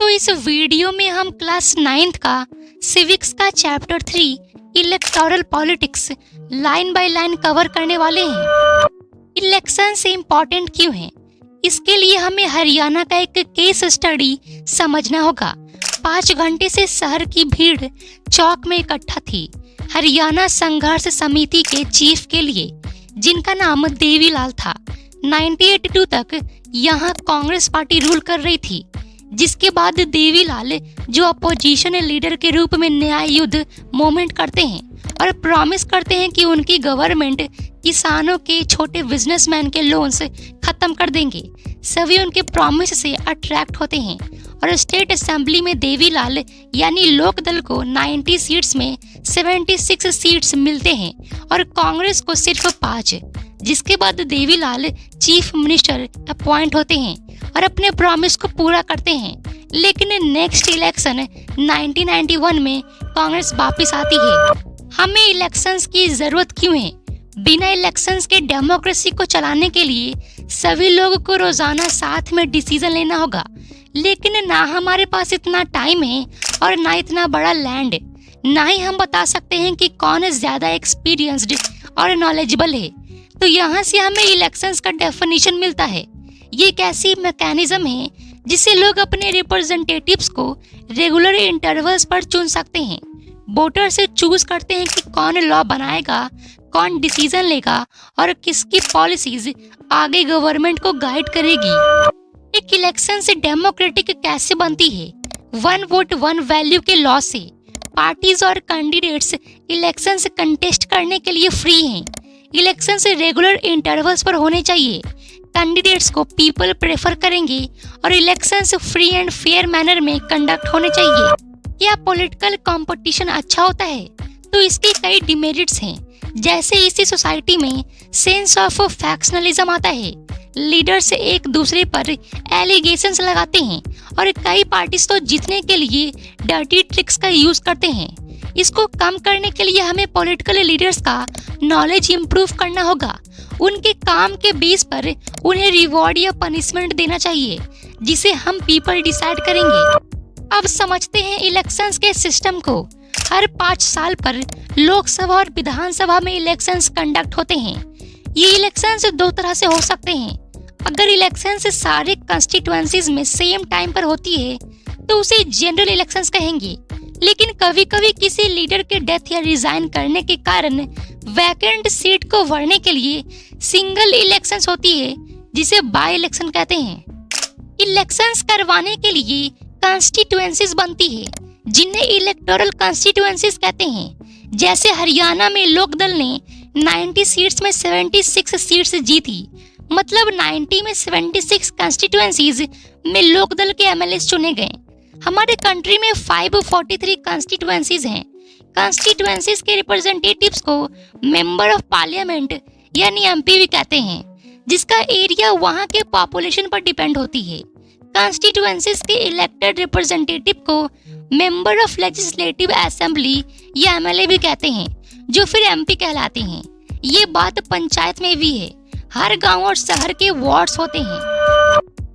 तो इस वीडियो में हम क्लास 9th का सिविक्स का chapter 3 electoral politics line by line cover करने वाले हैं। इलेक्शन से इम्पोर्टेंट क्यों है, इसके लिए हमें हरियाणा का एक केस स्टडी समझना होगा। 5 घंटे से शहर की भीड़ चौक में इकट्ठा थी हरियाणा संघर्ष समिति के चीफ के लिए, जिनका नाम देवीलाल था। 1982 तक यहाँ कांग्रेस पार्टी रूल कर रही थी, जिसके बाद देवीलाल जो अपोजिशन लीडर के रूप में न्याय युद्ध मूवमेंट करते हैं और प्रॉमिस करते हैं कि उनकी गवर्नमेंट किसानों के छोटे बिजनेसमैन के लोन्स खत्म कर देंगे। सभी उनके प्रॉमिस से अट्रैक्ट होते हैं और स्टेट असेंबली में देवीलाल यानी लोक दल को 90 सीट्स में 76 सीट्स मिलते हैं और कांग्रेस को सिर्फ 5, जिसके बाद देवीलाल चीफ मिनिस्टर अपॉइंट होते हैं और अपने प्रॉमिस को पूरा करते हैं। लेकिन नेक्स्ट इलेक्शन 1991 में कांग्रेस वापस आती है। हमें इलेक्शंस की जरूरत क्यों है? बिना इलेक्शंस के डेमोक्रेसी को चलाने के लिए सभी लोगों को रोजाना साथ में डिसीजन लेना होगा, लेकिन ना हमारे पास इतना टाइम है और ना इतना बड़ा लैंड, ना ही हम बता सकते हैं कि कौन ज्यादा एक्सपीरियंस्ड और नॉलेजेबल है। तो यहाँ से हमें इलेक्शंस का डेफिनेशन मिलता है। ये एक ऐसी मैकेनिज्म है जिससे लोग अपने रिप्रेजेंटेटिव्स को रेगुलर इंटरवल्स पर चुन सकते हैं। वोटर से चूज करते हैं कि कौन लॉ बनाएगा, कौन डिसीजन लेगा और किसकी पॉलिसीज आगे गवर्नमेंट को गाइड करेगी। एक इलेक्शन से डेमोक्रेटिक कैसे बनती है? 1 वोट 1 वैल्यू के लॉ से पार्टीज और कैंडिडेट्स इलेक्शंस कंटेस्ट करने के लिए फ्री हैं। इलेक्शंस रेगुलर इंटरवल्स पर होने चाहिए। कैंडिडेट्स को पीपल प्रेफर करेंगे और elections free and fair manner में कंडक्ट होने चाहिए। क्या पॉलिटिकल कंपटीशन अच्छा होता है? तो इसके कई डिमेरिट्स हैं, जैसे इसी सोसाइटी में सेंस ऑफ फैक्शनलिज्म आता है। लीडर्स एक दूसरे पर एलिगेशंस लगाते हैं और कई पार्टीज तो जीतने के लिए डर्टी ट्रिक्स का यूज करते हैं। इसको कम करने के लिए हमें पॉलिटिकल लीडर्स का नॉलेज इम्प्रूव करना होगा। उनके काम के बेस पर उन्हें रिवॉर्ड या पनिशमेंट देना चाहिए, जिसे हम पीपल डिसाइड करेंगे। अब समझते हैं इलेक्शंस के सिस्टम को। हर 5 साल पर लोकसभा और विधानसभा में इलेक्शंस कंडक्ट होते हैं। ये इलेक्शंस 2 तरह से हो सकते हैं। अगर इलेक्शंस सारे कंस्टिट्यूएंसीज में सेम टाइम पर होती है तो उसे जनरल इलेक्शंस कहेंगे, लेकिन कभी कभी किसी लीडर के डेथ या रिजाइन करने के कारण वैकेंट सीट को भरने के लिए सिंगल इलेक्शंस होती है, जिसे बाय इलेक्शन कहते हैं। इलेक्शंस करवाने के लिए कॉन्स्टिट्यूएंसीज बनती है, जिन्हें इलेक्टोरल कॉन्स्टिट्यूएंसीज कहते हैं। जैसे हरियाणा में लोक दल ने 90 सीट्स में 76 सीट्स जीती, मतलब 90 में 76 कॉन्स्टिट्यूएंसीज में लोक दल के एमएलए चुने गए। हमारे कंट्री में 543 कॉन्स्टिट्यूएंसीज हैं। कॉन्स्टिट्यूएंसीज के रिप्रेजेंटेटिव्स को मेंबर ऑफ पार्लियामेंट यानी एमपी भी कहते हैं, जिसका एरिया वहाँ के पॉपुलेशन पर डिपेंड होती है। कॉन्स्टिट्यूएंसीज के इलेक्टेड रिप्रेजेंटेटिव को मेंबर ऑफ लेजिस्लेटिव असेंबली या एमएलए भी कहते हैं, जो फिर एमपी कहलाते हैं। ये बात पंचायत में भी है। हर गांव और शहर के वार्ड्स होते हैं।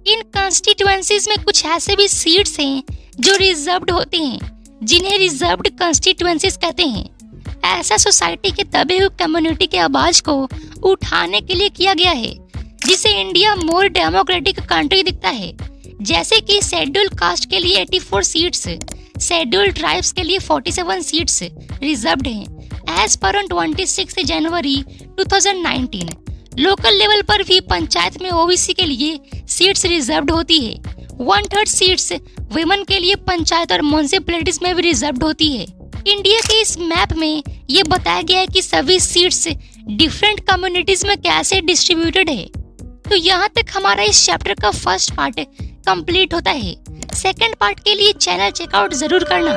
इन कॉन्स्टिट्यूएंसीज में कुछ ऐसे भी सीट्स हैं जो रिजर्व्ड होते हैं, जिन्हें रिजर्व्ड कॉन्स्टिट्यूएंसीज कहते हैं। ऐसा सोसाइटी के दबे हुए कम्युनिटी के आवाज को उठाने के लिए किया गया है, जिसे इंडिया मोर डेमोक्रेटिक कंट्री दिखता है। जैसे कि शेड्यूल कास्ट के लिए 84 सीट्स, शेड्यूल ट्राइब्स के लिए 47 सीट्स रिजर्व्ड हैं as per on 26 January 2019। Local level पर भी पंचायत में ओबीसी के लिए सीट्स रिजर्व्ड होती है। 1/3 सीट्स वुमेन के लिए पंचायत और म्युनिसिपैलिटीज में भी रिजर्व्ड होती है। इंडिया के इस मैप में ये बताया गया है कि सभी सीट्स डिफरेंट कम्युनिटीज में कैसे डिस्ट्रीब्यूटेड है। तो यहाँ तक हमारा इस चैप्टर का फर्स्ट पार्ट कंप्लीट होता है। सेकंड पार्ट के लिए चैनल चेकआउट जरूर करना।